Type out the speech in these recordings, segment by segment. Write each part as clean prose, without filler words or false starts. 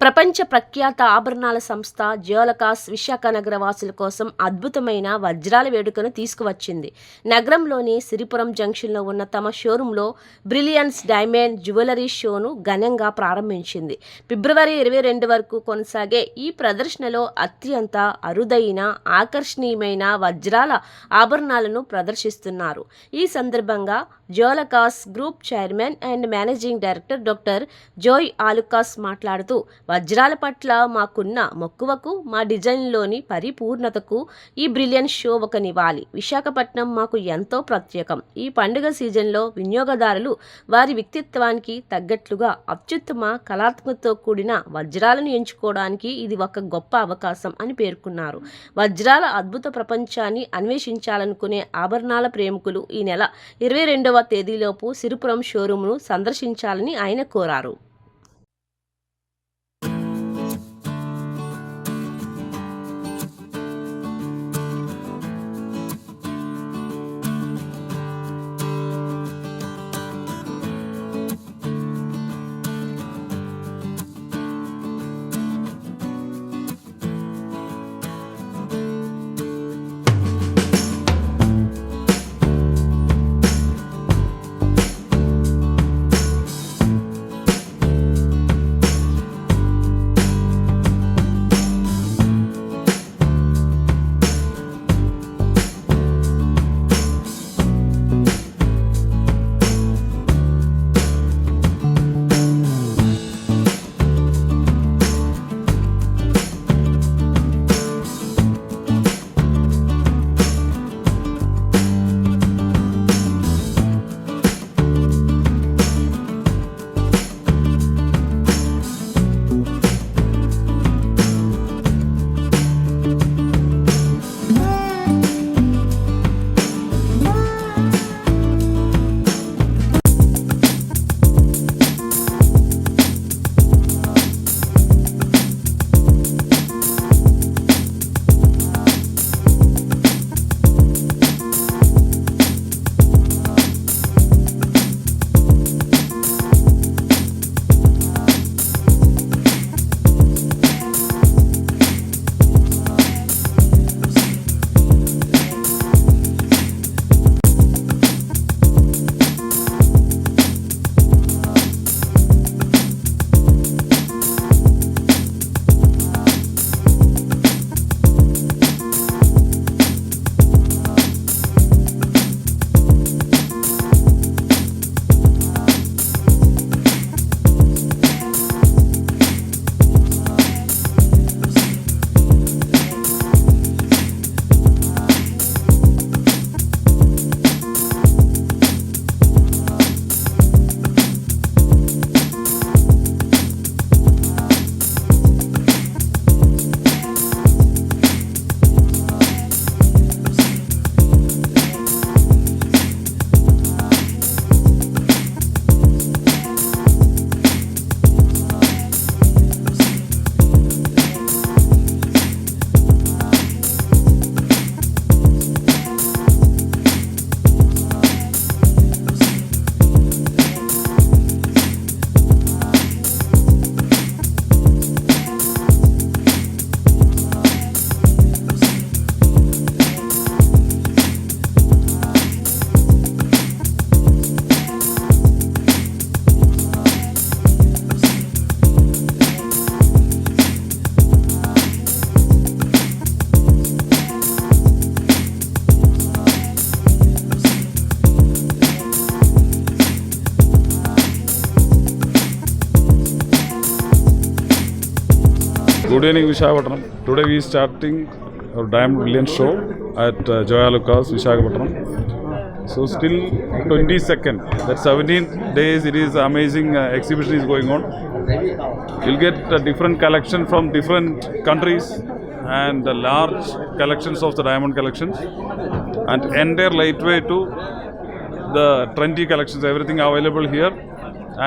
ప్రపంచ ప్రఖ్యాత ఆభరణాల సంస్థ జియోలకాస్ విశాఖ నగర వాసుల కోసం అద్భుతమైన వజ్రాల వేడుకను తీసుకువచ్చింది. నగరంలోని సిరిపురం జంక్షన్లో ఉన్న తమ షోరూంలో బ్రిలియన్స్ డైమండ్ జ్యువెలరీ షోను ఘనంగా ప్రారంభించింది. ఫిబ్రవరి 22 వరకు కొనసాగే ఈ ప్రదర్శనలో అత్యంత అరుదైన ఆకర్షణీయమైన వజ్రాల ఆభరణాలను ప్రదర్శిస్తున్నారు. ఈ సందర్భంగా Joyalukkas group chairman and managing director doctor Joy Alukkas మాట్లాడుతూ, వజ్రాల పట్ల మాకున్న మక్కువకు, మా డిజైన్లోని పరిపూర్ణతకు ఈ బ్రిలియన్స్ షో ఒక నివాళి. విశాఖపట్నం మాకు ఎంతో ప్రత్యేకం. ఈ పండుగ సీజన్లో వినియోగదారులు వారి వ్యక్తిత్వానికి తగ్గట్లుగా అత్యుత్తమ కళాత్మకతతో కూడిన వజ్రాలను ఎంచుకోవడానికి ఇది ఒక గొప్ప అవకాశం అని పేర్కొన్నారు. వజ్రాల అద్భుత ప్రపంచాన్ని అన్వేషించాలనుకునే ఆభరణాల ప్రేమికులు ఈ నెల 22వ తేదీలోపు సిరిపురం షోరూంను సందర్శించాలని ఆయన కోరారు. Good evening, Visakhapatnam. Today we are starting our Diamond Brilliance show at Joy Alucas, Visakhapatnam. So still 22nd, that's 17 days, it is amazing exhibition is going on. You'll get different collection from different countries and large collections of the diamond collections and entire lightweight to the trendy collections, everything available here.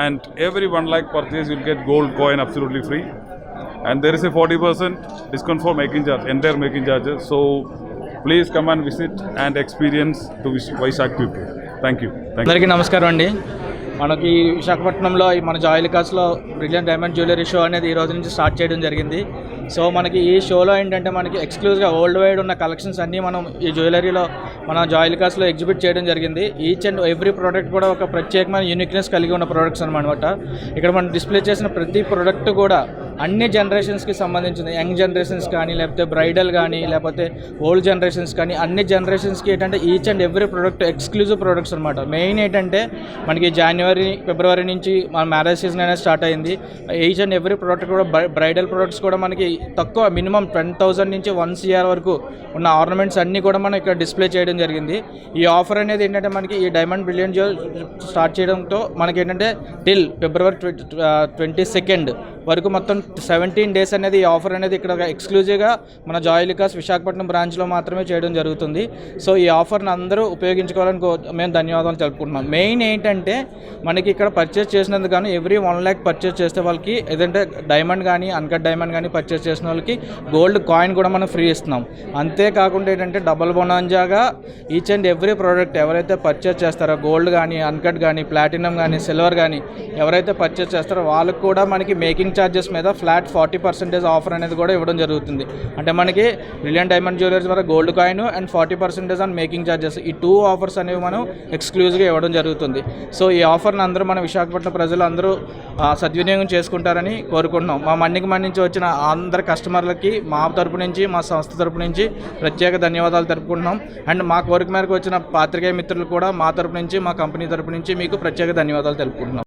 And every 1 lakh purchase you'll get gold coin absolutely free. And there is a 40% discount for making charge, entire making charges. So please come and visit and experience to Vaisak people. Thank you. అందరికీ నమస్కారం అండి. మనకి విశాఖపట్నంలో మన జాయిలికాస్లో brilliant diamond jewellery show అనేది ఈ రోజు నుంచి స్టార్ట్ చేయడం జరిగింది. సో మనకి ఈ షోలో ఏంటంటే మనకి ఎక్స్క్లూజివ్గా వరల్డ్ వైడ్ ఉన్న కలెక్షన్స్ అన్నీ మనం ఈ జ్యువెలరీలో మన జాయిలికాస్లో ఎగ్జిబిట్ చేయడం జరిగింది. ఈచ్ అండ్ ఎవ్రీ ప్రోడక్ట్ కూడా ఒక ప్రత్యేకమైన యూనిక్నెస్ కలిగి ఉన్న ప్రోడక్ట్స్ అనమాట. ఇక్కడ మనం డిస్ప్లే చేసిన ప్రతి ప్రోడక్ట్ కూడా అన్ని జనరేషన్స్కి సంబంధించింది. యంగ్ జనరేషన్స్ కానీ, లేకపోతే బ్రైడల్ కానీ, లేకపోతే ఓల్డ్ జనరేషన్స్ కానీ, అన్ని జనరేషన్స్కి ఏంటంటే each and every product exclusive products అనమాట. మెయిన్ ఏంటంటే మనకి జనవరి ఫిబ్రవరి నుంచి మన మ్యారేజ్ సీజన్ అనేది స్టార్ట్ అయింది. ఈచ్ అండ్ ఎవ్రీ ప్రోడక్ట్ కూడా బ్రైడల్ ప్రోడక్ట్స్ కూడా మనకి తక్కువ మినిమం 10,000 నుంచి 1 CR వరకు ఉన్న ఆర్నమెంట్స్ అన్నీ కూడా మనం ఇక్కడ డిస్ప్లే చేయడం జరిగింది. ఈ ఆఫర్ అనేది ఏంటంటే మనకి ఈ డైమండ్ బ్రిలియంట్ స్టార్ట్ చేయడంతో మనకి ఏంటంటే టిల్ ఫిబ్రవరి 22 వరకు మొత్తం 17 days అనేది ఈ ఆఫర్ అనేది ఇక్కడ ఎక్స్క్లూజివ్గా మన జాయిలికాస్ విశాఖపట్నం బ్రాంచ్లో మాత్రమే చేయడం జరుగుతుంది. సో ఈ ఆఫర్ని అందరూ ఉపయోగించుకోవాలని మేము ధన్యవాదాలు తెలుపుకుంటున్నాం. మెయిన్ ఏంటంటే మనకి ఇక్కడ పర్చేస్ చేసినందుకు కానీ ఎవ్రీ 1 lakh పర్చేస్ చేస్తే వాళ్ళకి ఏదంటే డైమండ్ కానీ అన్కట్ డైమండ్ కానీ పర్చేస్ చేసిన వాళ్ళకి గోల్డ్ కాయిన్ కూడా మనం ఫ్రీ ఇస్తున్నాం. అంతేకాకుండా ఏంటంటే డబుల్ బొనాంజాగా ఈచ్ అండ్ ఎవ్రీ ప్రోడక్ట్ ఎవరైతే పర్చేస్ చేస్తారో గోల్డ్ కానీ అన్కట్ కానీ ప్లాటినం కానీ సిల్వర్ కానీ ఎవరైతే పర్చేస్ చేస్తారో వాళ్ళకి కూడా మనకి మేకింగ్ ఛార్జెస్ మీద ఫ్లాట్ 40% ఆఫర్ అనేది కూడా ఇవ్వడం జరుగుతుంది. అంటే మనకి బ్రిలియంట్ డైమండ్ జ్యువెలరీస్ ద్వారా gold coin and 40% on making charges, ఈ 2 ఆఫర్స్ అనేవి మనం ఎక్స్క్లూజివ్గా ఇవ్వడం జరుగుతుంది. సో ఈ ఆఫర్ని అందరూ మన విశాఖపట్నం ప్రజలు అందరూ సద్వినియోగం చేసుకుంటారని కోరుకుంటున్నాం. మా మన్నికి నుంచి వచ్చిన అందరి కస్టమర్లకి మా తరపు నుంచి మా సంస్థ తరపు నుంచి ప్రత్యేక ధన్యవాదాలు తెలుపుకుంటున్నాం. అండ్ మా కోరిక మేరకు వచ్చిన పాత్రికేయ మిత్రులు కూడా మా తరపు నుంచి మా కంపెనీ తరపు నుంచి మీకు ప్రత్యేక ధన్యవాదాలు తెలుపుకుంటున్నాం.